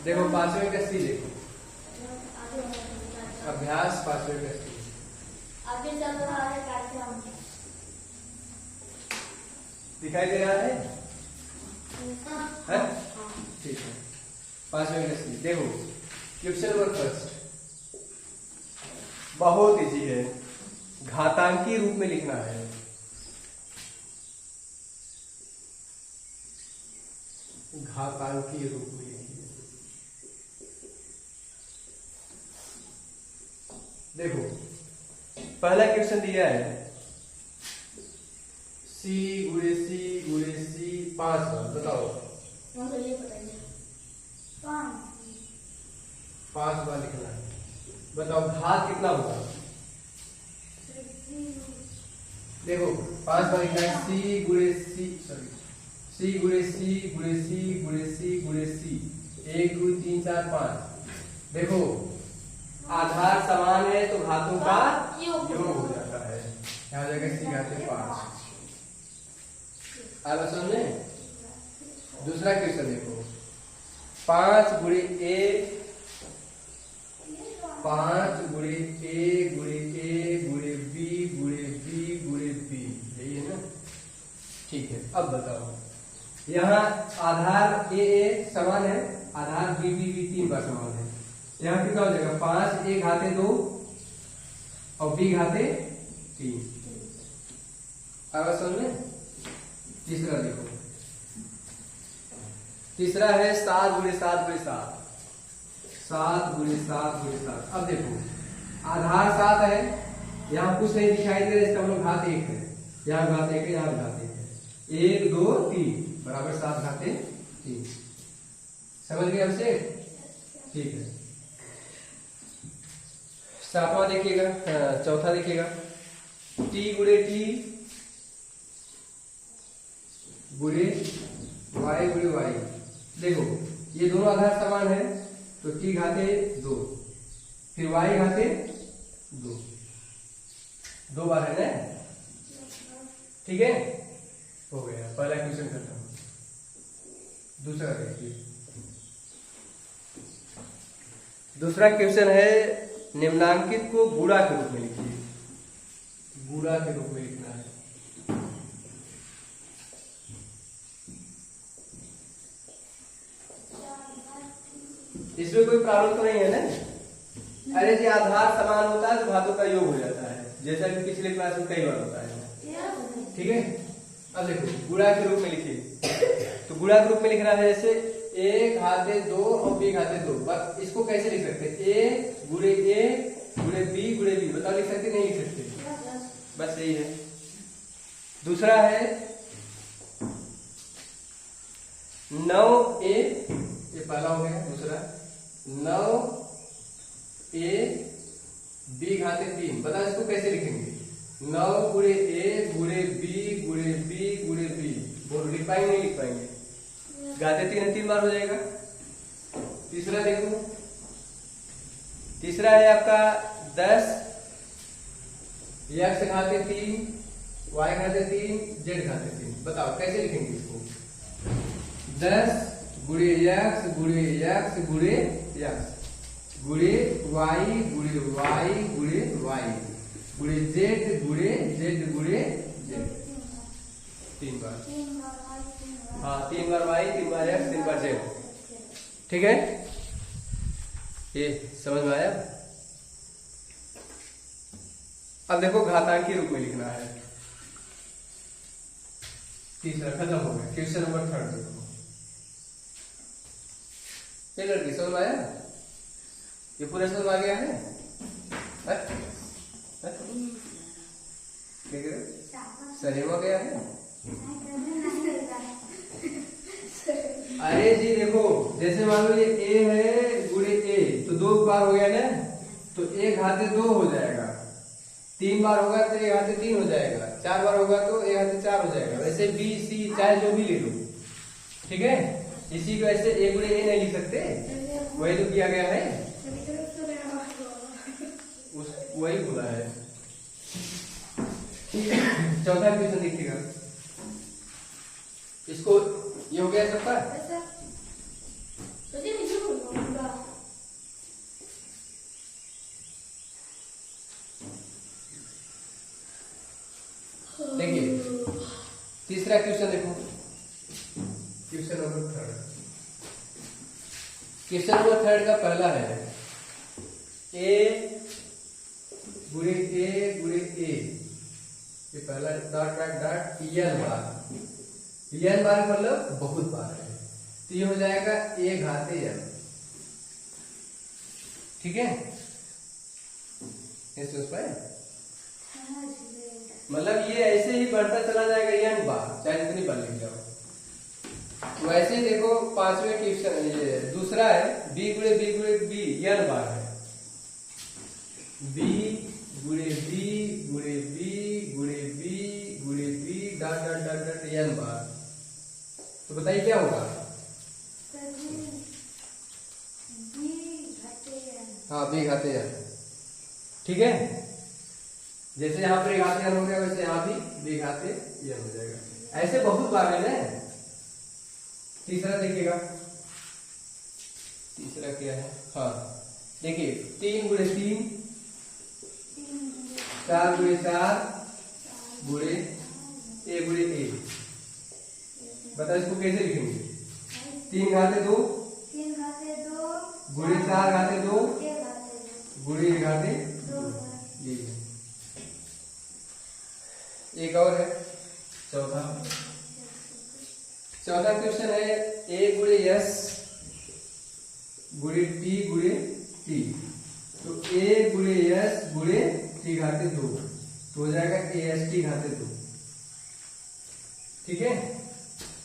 देखो 5वें का सी देखो, अभ्यास 5वें का सी आगे चल रहा है कार्यक्रम। दिखाई दे रहा है? हाँ। ठीक है। 5वें का सी देखो, क्वेश्चन नंबर फर्स्ट बहुत इजी है, घातांकी रूप में लिखना है। घातांकी रूप में लिखिए। देखो पहला क्वेश्चन दिया है सी गुणे सी गुणे सी 5 बार, बताओ। ये बताइए। 5 बार लिखना है, बताओ घात कितना होगा। देखो 5 बार लिखना है, सी गुणे सी, सॉरी सी गुणे सी गुणे सी गुणे सी गुणे सी, 1 2 3 4 5। देखो आधार समान है तो घातों का योग हो जाता है, यहाँ जाकर सी घाते 5। आप समझे? दूसरा क्वेश्चन देखो, 5 गुणे ए, 5 गुणे ए गुणे ए गुणे बी गुणे बी गुणे बी, यही है ना? ठीक है। अब बताओ, यहाँ आधार ए समान है, आधार बी बी बी 3 बार समान है, यहाँ कितना हो जाएगा? 5 ए घाते 2 और बी घाते 3। अब समझे? तीसरा देखो, तीसरा है 7 गुणे 7 गुणे 7, 7 गुणे 7 गुणे 7। अब देखो आधार 7 है, यहाँ कुछ नहीं दिखाई दे रहा, इसका मतलब घात 1 है, यहाँ घात 1 है, यहाँ घात 1 है, 1 2 3 बराबर 7 घाते 3। समझ गए हमसे? ठीक है। 7वां देखिएगा, चौथा देखिएगा, टी गुणे टी गुणे वाई गुणे वाई। देखो ये दोनों आधार समान है तो टी घाते 2, फिर वाई घाते 2, 2 बार है ना? ठीक है, हो गया। पहला क्वेश्चन करता हूं, दूसरा देखिए। दूसरा क्वेश्चन है, निम्नांकित को गुणा के रूप में लिखिए। गुणा के रूप में लिखना है। इसमें कोई प्रॉब्लम तो नहीं है ना? अरे जी आधार समान होता है तो घातों का योग हो जाता है, जैसा कि पिछले क्लास में कई बार होता है। ठीक है। अब देखो गुणा के रूप में लिखिए, तो गुणा के रूप में लिखना है जैसे ए घाते 2 और बी घाते 2। बस इसको कैसे लिख सकते हैं? ए गुणे बी गुणे बी, बताओ लिख सकते नहीं लिख सकते? बस यही है। दूसरा है 9a, ये पहला हो गया। दूसरा 9a बी घाते 3, बताओ इसको कैसे लिखेंगे? 9 गुणे ए गुणे बी गुणे बी गुणे बी, बोलो लिख पाएंगे नहीं लिख पाएंगे? घाते 3 है, 3 बार हो जाएगा। तीसरा देखो, तीसरा है आपका 10 एक्स घाते 3 वाई घाते 3 जेड घाते 3, बताओ कैसे लिखेंगे इसको? 10 गुणे एक्स गुणे एक्स गुणे एक्स गुणे वाई गुणे वाई गुणे वाई गुणे जेड गुणे जेड गुणे जेड, 3 बार। हाँ 3 बार वाई, 3 बार एक्स, 3 बार जेड। ठीक है, ये समझ में आया? अब देखो घातांकी रूप में लिखना है। तीसरा खत्म हो गया। क्वेश्चन नंबर 3 देखो, ये लड़की समझ में आया? ये पूरा समझ आ गया है? सही हो गया है? अरे जी देखो, जैसे मान लो ये ए है गुणे ए, तो 2 बार हो गया ना, तो ए घाते 2 हो जाएगा। 3 बार होगा तो ए घाते 3 हो जाएगा। 4 बार होगा तो ए घाते 4 हो जाएगा। वैसे बी सी चाहे जो भी ले लो, ठीक है? इसी को ऐसे ए गुणे ए नहीं लिख सकते, वही तो किया गया है, वही बोला है। चौथा क्वेश्चन देखिएगा, इसको ये हो गया सबका। तीसरा क्वेश्चन देखो, question number third. Question number third का पहला है ए गुणे ए, ये पहला डॉट डॉट डॉट एन बार, एन बार मतलब बहुत बार है, तो ये हो जाएगा ए घाते एन। ठीक है, ये समझ पाए? मतलब ये ऐसे ही बढ़ता चला जाएगा एन बार, चाहे जितनी बार लिख जाओ। वैसे ही देखो पांचवें क्वेश्चन, ये दूसरा है बी गुणे बी एन बार है, बी गुणे B dot dot dot dot N बार। तो बताइए क्या होगा? हाँ, बी घाते एन। ठीक है, जैसे यहाँ पर घाते एन हो गया, वैसे यहाँ भी बी घाते एन हो जाएगा। ऐसे बहुत बार है ना। तीसरा देखिएगा, तीसरा क्या है? हाँ देखिए, 3 गुणे 3, 4 गुणे 4 गुणे ए। बताओ इसको कैसे लिखेंगे? 3 घाते 2 गुणे 4 घाते 2 गुणे ए घाते 2। ये है। एक और है चौथा क्वेश्चन है ए गुणे एस गुणे टी। तो ए गुणे एस गुणे टी घाते 2, तो हो जाएगा ए एस टी घाते 2। ठीक है,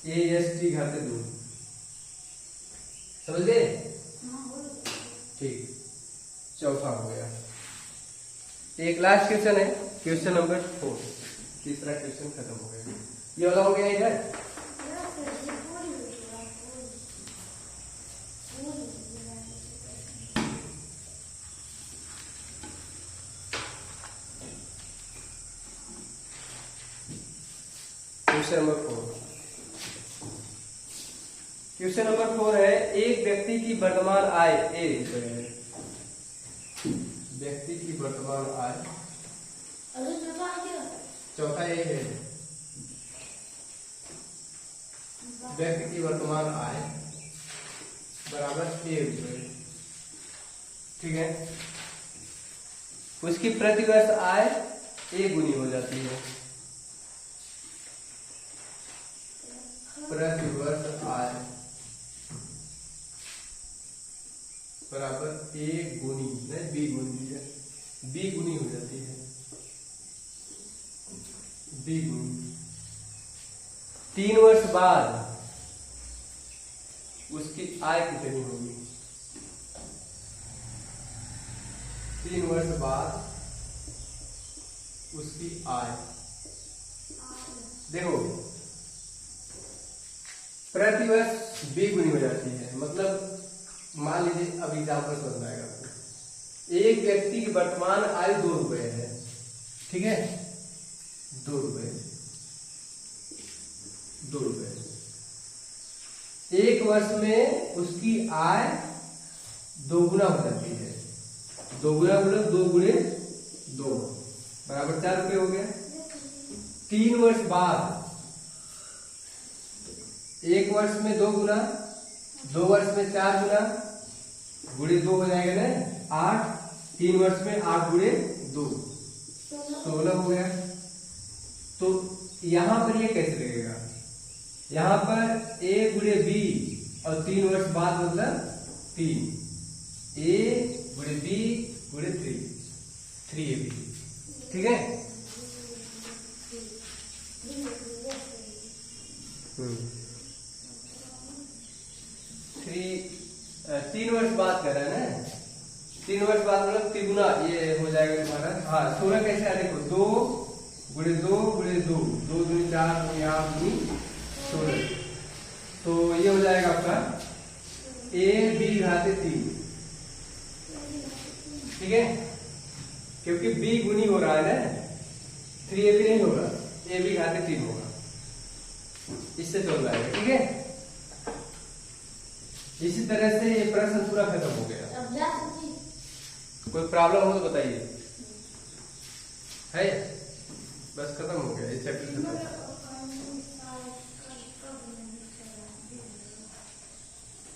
ए एस टी घाते 2, समझ गए? ठीक, चौथा हो गया। एक लास्ट क्वेश्चन है, क्वेश्चन नंबर 4। तीसरा क्वेश्चन खत्म हो गया, ये वाला हो गया इधर। क्वेश्चन नंबर 4 है एक व्यक्ति की वर्तमान आय ए है। व्यक्ति की वर्तमान आय, चौथा ए है, व्यक्ति की वर्तमान आय बराबर ए रुपये। ठीक है, उसकी प्रतिवर्ष आय ए गुनी हो जाती है। प्रतिवर्ष आय बराबर ए गुनी, नहीं बी गुनी है, बी गुनी हो जाती है, बी गुनी। 3 वर्ष बाद उसकी आय कितनी होगी? 3 वर्ष बाद उसकी आय, देखो प्रतिवर्ष बी गुनी हो जाती है। मतलब मान लीजिए, अब एग्जाम्पल समझ आएगा आपको। एक व्यक्ति की वर्तमान आय 2 रुपए है। ठीक है, 2 रुपए, 2 रुपए। 1 वर्ष में उसकी आय 2 गुना हो जाती है। 2 गुना मतलब 2 गुणे 2 बराबर 4 रुपए हो गया। 3 वर्ष बाद, 1 वर्ष में 2 गुना, 2 वर्ष में 4 गुना, गुणे 2 हो जाएगा ना 8। 3 वर्ष में 8 गुणे 2 16 हो गया। तो यहां पर ये कैसे लगेगा? यहां पर ए गुणे बी और 3 वर्ष बाद मतलब 3, ए गुणे बी गुणे 3ab। ठीक है, 3 वर्ष बाद कर रहा है ना। 3 वर्ष बाद मतलब 3 गुना ये हो जाएगा तुम्हारा। हाँ, 16 कैसे आ देखो, 2 गुणे 2 गुणे 2, 2 दूनी 4 यहाँ दूनी 16। तो ये हो जाएगा आपका ए बी घाते 3। ठीक है, क्योंकि बी गुनी हो रहा है ना, 3ab नहीं होगा, ए बी घाते 3 होगा। इससे चल रहा है। ठीक है, इसी तरह से ये प्रश्न पूरा खत्म हो गया। कोई प्रॉब्लम हो तो बताइए। है, बस खत्म हो गया, इस चैप्टर खत्म।